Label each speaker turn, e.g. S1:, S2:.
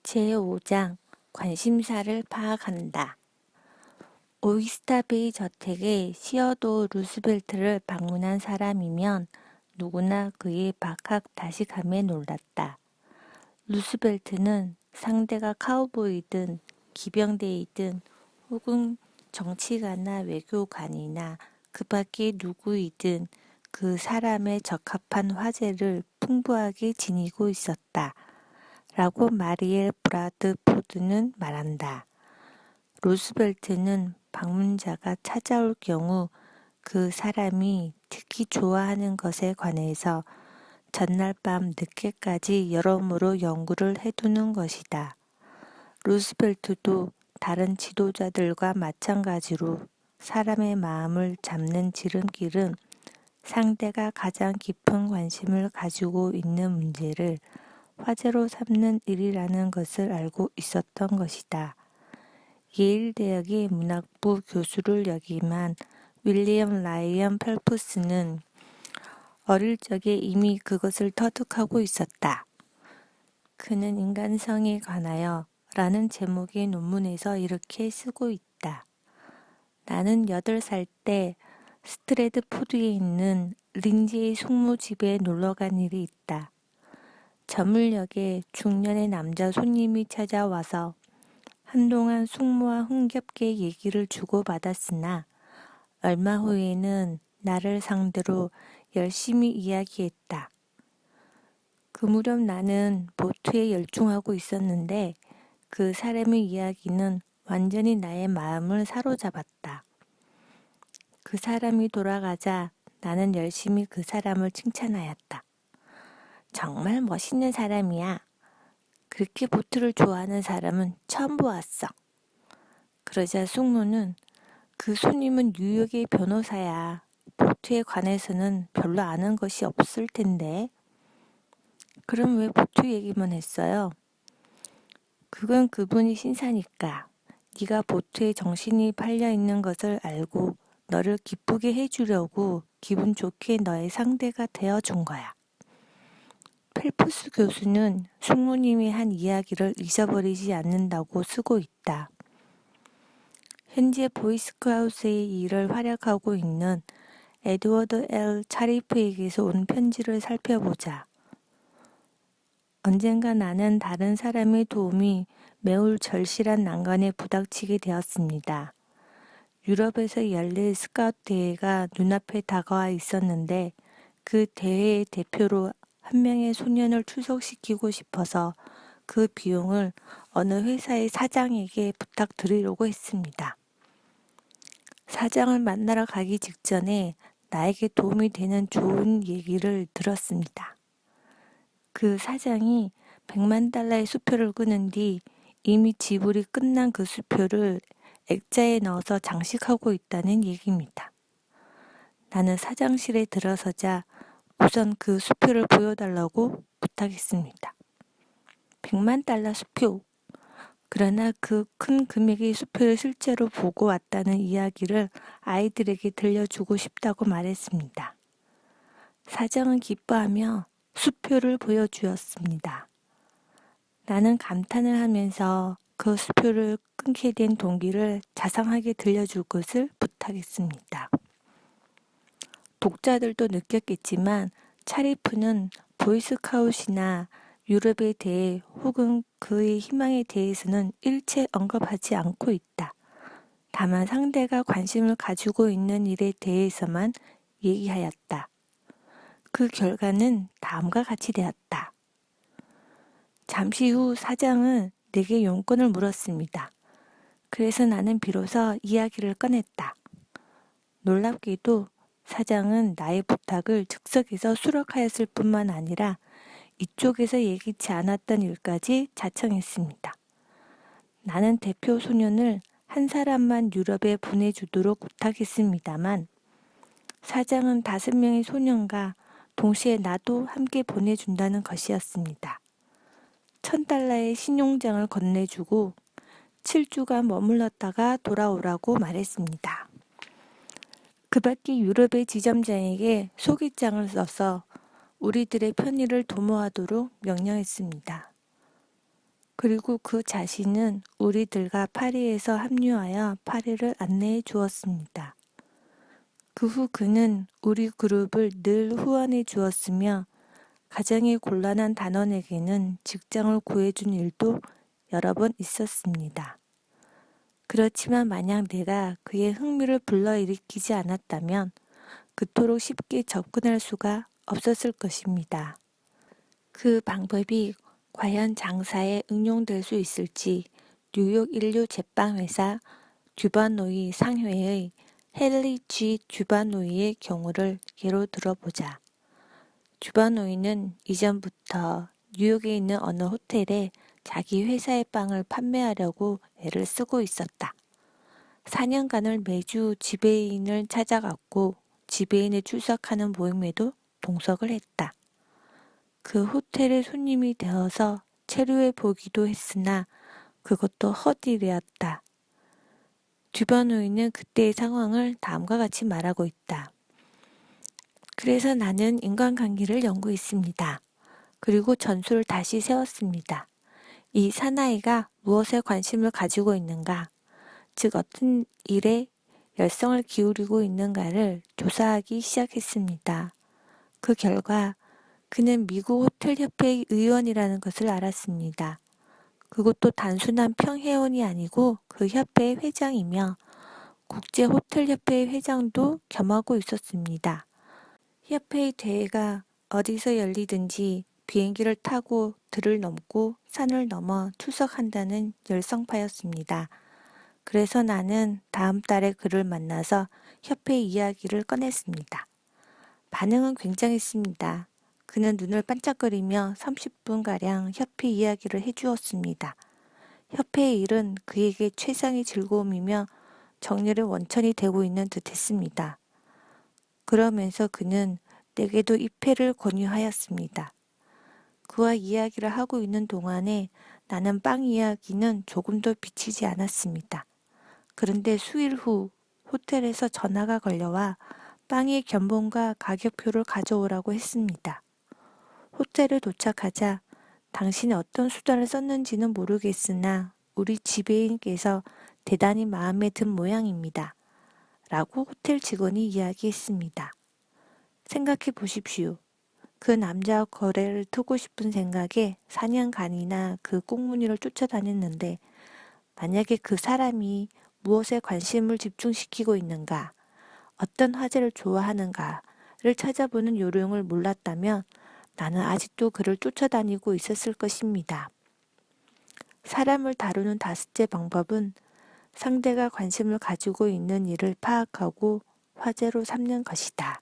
S1: 제5장 관심사를 파악한다. 오이스타베이 저택에 시어도 루스벨트를 방문한 사람이면 누구나 그의 박학다식함에 놀랐다. 루스벨트는 상대가 카우보이든 기병대이든 혹은 정치가나 외교관이나 그 밖에 누구이든 그 사람에 적합한 화제를 풍부하게 지니고 있었다. 라고 마리엘 브라드포드는 말한다. 루스벨트는 방문자가 찾아올 경우 그 사람이 특히 좋아하는 것에 관해서 전날 밤 늦게까지 여러모로 연구를 해두는 것이다. 루스벨트도 다른 지도자들과 마찬가지로 사람의 마음을 잡는 지름길은 상대가 가장 깊은 관심을 가지고 있는 문제를 화제로 삼는 일이라는 것을 알고 있었던 것이다. 예일 대학의 문학부 교수를 역임한 윌리엄 라이언 펠프스는 어릴 적에 이미 그것을 터득하고 있었다. 그는 인간성에 관하여 라는 제목의 논문에서 이렇게 쓰고 있다. 나는 8살 때 스트래드포드에 있는 린지의 숙모집에 놀러간 일이 있다. 저물역에 중년의 남자 손님이 찾아와서 한동안 숙모와 흥겹게 얘기를 주고받았으나 얼마 후에는 나를 상대로 열심히 이야기했다. 그 무렵 나는 보트에 열중하고 있었는데 그 사람의 이야기는 완전히 나의 마음을 사로잡았다. 그 사람이 돌아가자 나는 열심히 그 사람을 칭찬하였다. 정말 멋있는 사람이야. 그렇게 보트를 좋아하는 사람은 처음 보았어. 그러자 숙모는 그 손님은 뉴욕의 변호사야. 보트에 관해서는 별로 아는 것이 없을 텐데. 그럼 왜 보트 얘기만 했어요? 그건 그분이 신사니까. 네가 보트에 정신이 팔려 있는 것을 알고 너를 기쁘게 해주려고 기분 좋게 너의 상대가 되어준 거야. 펠프스 교수는 숙모님이 한 이야기를 잊어버리지 않는다고 쓰고 있다. 현재 보이스카우트의 일을 활약하고 있는 에드워드 L. 차리프에게서 온 편지를 살펴보자. 언젠가 나는 다른 사람의 도움이 매우 절실한 난관에 부닥치게 되었습니다. 유럽에서 열릴 스카우트 대회가 눈앞에 다가와 있었는데 그 대회의 대표로 한 명의 소년을 출석시키고 싶어서 그 비용을 어느 회사의 사장에게 부탁드리려고 했습니다. 사장을 만나러 가기 직전에 나에게 도움이 되는 좋은 얘기를 들었습니다. 그 사장이 100만 달러의 수표를 끄는 뒤 이미 지불이 끝난 그 수표를 액자에 넣어서 장식하고 있다는 얘기입니다. 나는 사장실에 들어서자 우선 그 수표를 보여달라고 부탁했습니다. 100만 달러 수표. 그러나 그 큰 금액의 수표를 실제로 보고 왔다는 이야기를 아이들에게 들려주고 싶다고 말했습니다. 사장은 기뻐하며 수표를 보여주었습니다. 나는 감탄을 하면서 그 수표를 끊게 된 동기를 자상하게 들려줄 것을 부탁했습니다. 독자들도 느꼈겠지만 차리프는 보이스카웃이나 유럽에 대해 혹은 그의 희망에 대해서는 일체 언급하지 않고 있다. 다만 상대가 관심을 가지고 있는 일에 대해서만 얘기하였다. 그 결과는 다음과 같이 되었다. 잠시 후 사장은 내게 용건을 물었습니다. 그래서 나는 비로소 이야기를 꺼냈다. 놀랍게도 사장은 나의 부탁을 즉석에서 수락하였을 뿐만 아니라 이쪽에서 예기치 않았던 일까지 자청했습니다. 나는 대표 소년을 한 사람만 유럽에 보내주도록 부탁했습니다만 사장은 5명의 소년과 동시에 나도 함께 보내준다는 것이었습니다. 1,000달러의 신용장을 건네주고 7주간 머물렀다가 돌아오라고 말했습니다. 그 밖에 유럽의 지점장에게 소개장을 써서 우리들의 편의를 도모하도록 명령했습니다. 그리고 그 자신은 우리들과 파리에서 합류하여 파리를 안내해 주었습니다. 그 후 그는 우리 그룹을 늘 후원해 주었으며 가정이 곤란한 단원에게는 직장을 구해준 일도 여러 번 있었습니다. 그렇지만 만약 내가 그의 흥미를 불러일으키지 않았다면 그토록 쉽게 접근할 수가 없었을 것입니다. 그 방법이 과연 장사에 응용될 수 있을지 뉴욕 인류 제빵회사 듀바노이 상회의 헨리 G. 듀바노이의 경우를 예로 들어보자. 듀바노이는 이전부터 뉴욕에 있는 어느 호텔에 자기 회사의 빵을 판매하려고 애를 쓰고 있었다. 4년간을 매주 지배인을 찾아갔고 지배인에 출석하는 모임에도 동석을 했다. 그 호텔의 손님이 되어서 체류해 보기도 했으나 그것도 헛일이었다. 듀바노이는 그때의 상황을 다음과 같이 말하고 있다. 그래서 나는 인간관계를 연구했습니다. 그리고 전술을 다시 세웠습니다. 이 사나이가 무엇에 관심을 가지고 있는가, 즉 어떤 일에 열성을 기울이고 있는가를 조사하기 시작했습니다. 그 결과 그는 미국 호텔협회의 의원이라는 것을 알았습니다. 그것도 단순한 평회원이 아니고 그 협회의 회장이며 국제호텔협회의 회장도 겸하고 있었습니다. 협회의 대회가 어디서 열리든지 비행기를 타고 들을 넘고 산을 넘어 출석한다는 열성파였습니다. 그래서 나는 다음 달에 그를 만나서 협회 이야기를 꺼냈습니다. 반응은 굉장했습니다. 그는 눈을 반짝거리며 30분가량 협회 이야기를 해주었습니다. 협회의 일은 그에게 최상의 즐거움이며 정리를 원천이 되고 있는 듯 했습니다. 그러면서 그는 내게도 입회를 권유하였습니다. 그와 이야기를 하고 있는 동안에 나는 빵 이야기는 조금도 비치지 않았습니다. 그런데 수일 후 호텔에서 전화가 걸려와 빵의 견본과 가격표를 가져오라고 했습니다. 호텔에 도착하자 당신이 어떤 수단을 썼는지는 모르겠으나 우리 지배인께서 대단히 마음에 든 모양입니다. 라고 호텔 직원이 이야기했습니다. 생각해 보십시오. 그 남자와 거래를 트고 싶은 생각에 4년간이나 그 꽁무니를 쫓아다녔는데 만약에 그 사람이 무엇에 관심을 집중시키고 있는가, 어떤 화제를 좋아하는가를 찾아보는 요령을 몰랐다면 나는 아직도 그를 쫓아다니고 있었을 것입니다. 사람을 다루는 다섯째 방법은 상대가 관심을 가지고 있는 일을 파악하고 화제로 삼는 것이다.